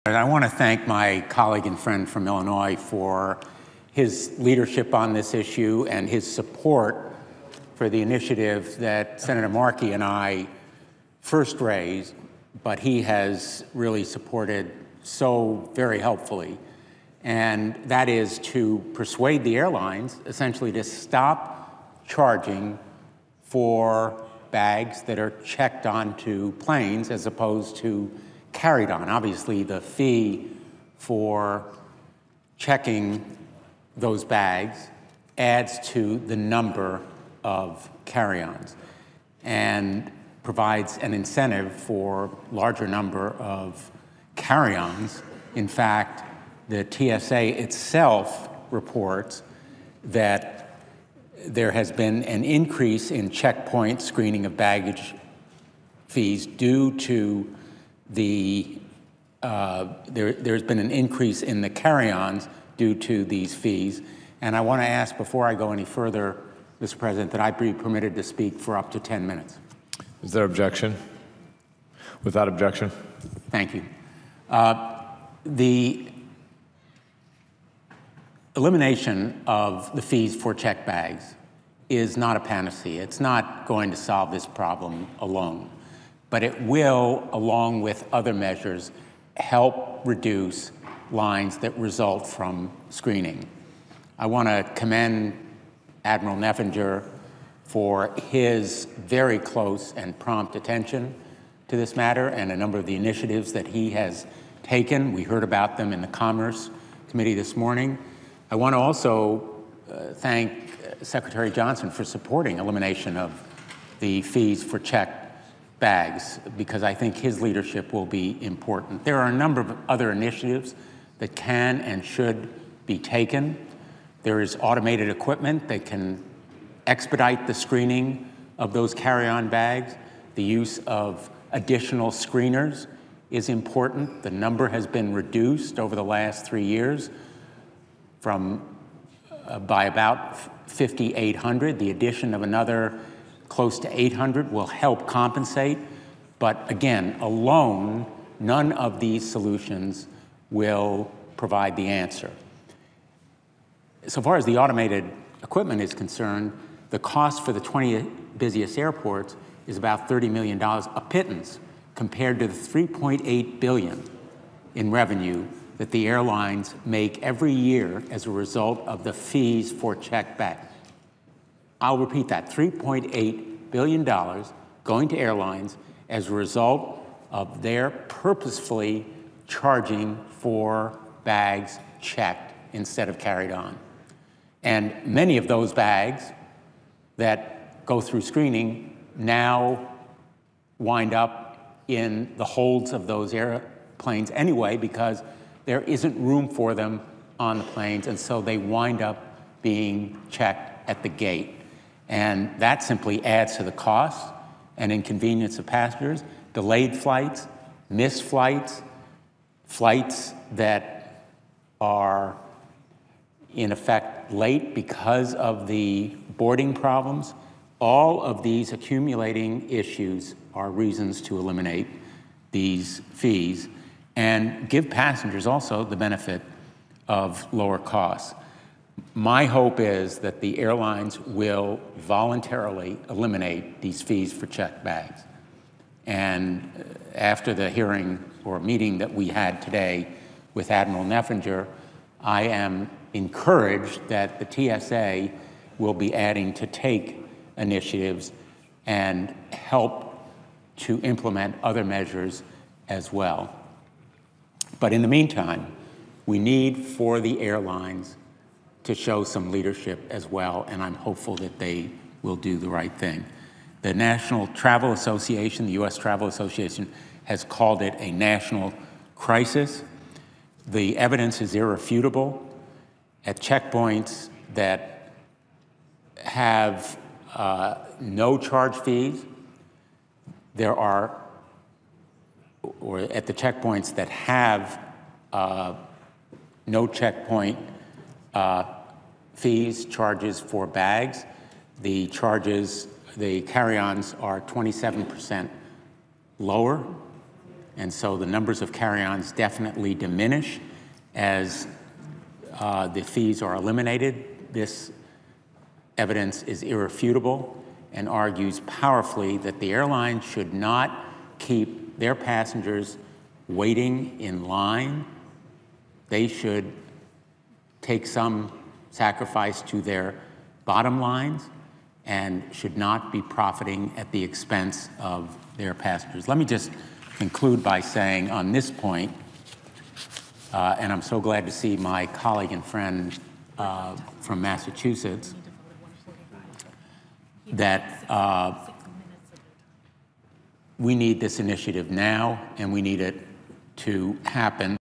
I want to thank my colleague and friend from Illinois for his leadership on this issue and his support for the initiative that Senator Markey and I first raised, but he has really supported so very helpfully. And that is to persuade the airlines essentially to stop charging for bags that are checked onto planes as opposed to carried on. Obviously, the fee for checking those bags adds to the number of carry-ons and provides an incentive for larger number of carry-ons. In fact, the TSA itself reports that there has been an increase in checkpoint screening of baggage fees due to there's been an increase in the carry-ons due to these fees. And I want to ask, before I go any further, Mr. President, that I be permitted to speak for up to 10 minutes. Is there objection? Without objection. Thank you. The elimination of the fees for checked bags is not a panacea. It's not going to solve this problem alone, but it will, along with other measures, help reduce lines that result from screening. I want to commend Admiral Neffinger for his very close and prompt attention to this matter and a number of the initiatives that he has taken. We heard about them in the Commerce Committee this morning. I want to also thank Secretary Johnson for supporting elimination of the fees for checked bags, because I think his leadership will be important. There are a number of other initiatives that can and should be taken. There is automated equipment that can expedite the screening of those carry-on bags. The use of additional screeners is important. The number has been reduced over the last 3 years by about 5,800. The addition of another close to 800 will help compensate. But again, alone, none of these solutions will provide the answer. So far as the automated equipment is concerned, the cost for the 20 busiest airports is about $30 million, a pittance compared to the $3.8 billion in revenue that the airlines make every year as a result of the fees for checked bags. I'll repeat that, $3.8 billion going to airlines as a result of their purposefully charging for bags checked instead of carried on. And many of those bags that go through screening now wind up in the holds of those airplanes anyway, because there isn't room for them on the planes, and so they wind up being checked at the gate. And that simply adds to the cost and inconvenience of passengers, delayed flights, missed flights, flights that are in effect late because of the boarding problems. All of these accumulating issues are reasons to eliminate these fees and give passengers also the benefit of lower costs. My hope is that the airlines will voluntarily eliminate these fees for checked bags. And after the hearing or meeting that we had today with Admiral Neffinger, I am encouraged that the TSA will be adding to take initiatives and help to implement other measures as well. But in the meantime, we need for the airlines to show some leadership as well, and I'm hopeful that they will do the right thing. The National Travel Association, the U.S. Travel Association, has called it a national crisis. The evidence is irrefutable. At checkpoints that have no charge fees, there are, or at the checkpoints that have no checkpoint fees, charges for bags, the carry-ons are 27% lower, And so the numbers of carry-ons definitely diminish as the fees are eliminated. This evidence is irrefutable and argues powerfully that the airline should not keep their passengers waiting in line. They should take some sacrifice to their bottom lines and should not be profiting at the expense of their passengers. Let me just conclude by saying on this point, and I'm so glad to see my colleague and friend from Massachusetts, that we need this initiative now, and we need it to happen.